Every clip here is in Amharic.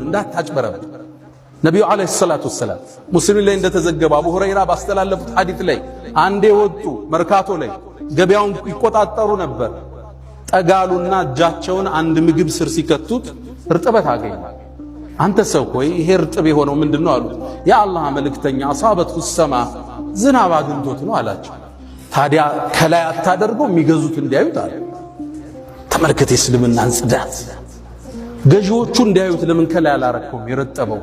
እንዳታጭበረብር። ነቢዩ ዓለይሂ ሰላቱ ወሰላም ሙስሊም ላይ እንደተዘገበ አቡ ሁረይራ ባስተላለፉት ሐዲስ ላይ አንዴ ወጡ መርካቶ ላይ ገበያውን ይቆጣጠሩ ነበር። ጠጋሉና እጃቸውን አንድ ምግብ ስር ሲከቱት እርጥበት አገኙ። አንተ ሰው ሆይ ይሄ እርጥብ የሆነው ምንድነው አሉት። የአላህ መልእክተኛ አሳበቱ ሰማ ዝናብ አግኝቶት ነው አላቸው። ታዲያ ከላይ አታደርገው የሚገዙት እንዲያዩት አለ። ተመልከት የእስልምናን ጽዳት። ገዢዎቹ እንዲያዩት ለምን ከላይ አላረከውም የረጠበው?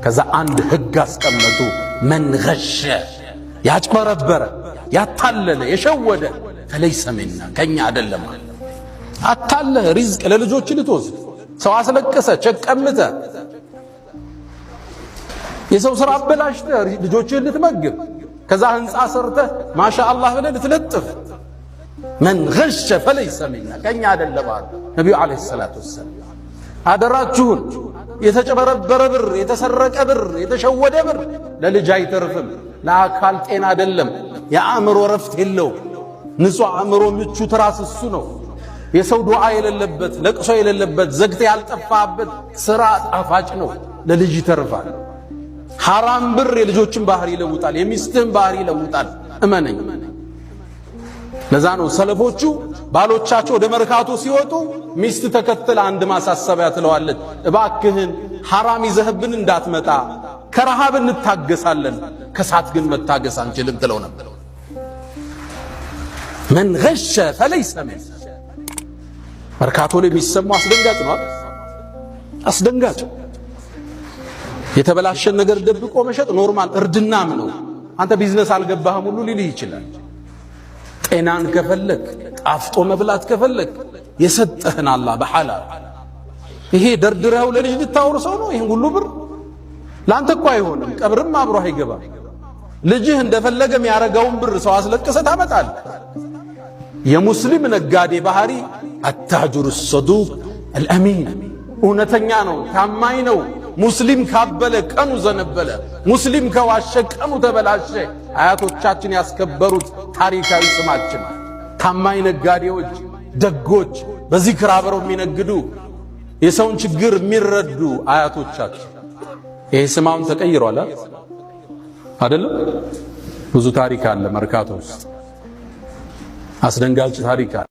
ከዛ አንድ ህግ አስቀመጡ። መን ገሸ ያጭበረበረ ያታለለ የሸወደ ፈለይሰ ሚና ከኛ አይደለም። አታለህ ሪዝቅ ለልጆች ልትወስድ ሰው አስለቀሰ ቸቀምተ የሰው ስራ አበላሽተ ልጆችን ልትመግብ ከዛ ህንፃ ሰርተ ማሻአላህ ብለህ ልትለጥፍ መን ገሸ ፈለይሰ ሚና ከኛ አይደለም አሉ ነብዩ አለይሂ ሰላቱ ወሰለም። አደራችሁን የተጨበረበረ ብር የተሰረቀ ብር የተሸወደ ብር ለልጅ አይተርፍም፣ ለአካል ጤና አይደለም፣ የአእምሮ ረፍት የለው። ንጹህ አእምሮ ምቹ ትራስ እሱ ነው። የሰው ዱዓ የሌለበት ለቅሶ የሌለበት ዘግተ ያልጠፋበት ስራ ጣፋጭ ነው፣ ለልጅ ይተርፋል። ሐራም ብር የልጆችን ባህሪ ይለውጣል፣ የሚስትህን ባህሪ ይለውጣል። እመነኝ። ለዛ ነው ሰለፎቹ ባሎቻቸው ወደ መርካቶ ሲወጡ ሚስት ተከተለ አንድ ማሳሰቢያ ትለዋለች፣ እባክህን ሐራም ይዘህብን እንዳትመጣ፣ ከረሃብ እንታገሳለን ከሳት ግን መታገስ አንችልም ትለው ነበር። መን ገሸ ፈለይሰ ሚና። መርካቶ ላይ የሚሰማው አስደንጋጭ ነው። አስደንጋጭ የተበላሸን ነገር ደብቆ መሸጥ ኖርማል እርድናም ነው። አንተ ቢዝነስ አልገባህም ሁሉ ሊልህ ይችላል። ጤናን ከፈለክ ጣፍጦ መብላት ከፈለክ የሰጠህን አላህ በሐላል ይሄ ደርድረው ለልጅ ልታወርሰው ነው። ይሄን ሁሉ ብር ላንተ እኮ አይሆንም፣ ቀብርም አብሮ አይገባም። ልጅህ እንደፈለገ የሚያረጋውን ብር ሰው አስለቅሰ ታመጣለህ። የሙስሊም ነጋዴ ባህሪ አታጅሩ ሰዱቅ አልአሚን፣ እውነተኛ ነው፣ ታማኝ ነው። ሙስሊም ካበለ ቀኑ ዘነበለ፣ ሙስሊም ከዋሸ ቀኑ ተበላሸ። አያቶቻችን ያስከበሩት ታሪካዊ ስማችን ታማኝ ነጋዴዎች፣ ደጎች፣ በዚክር አብረው የሚነግዱ የሰውን ችግር የሚረዱ አያቶቻችን። ይሄ ስማውን ተቀይሯል አይደለም? ብዙ ታሪክ አለ መርካቶ ውስጥ፣ አስደንጋጭ ታሪክ አለ።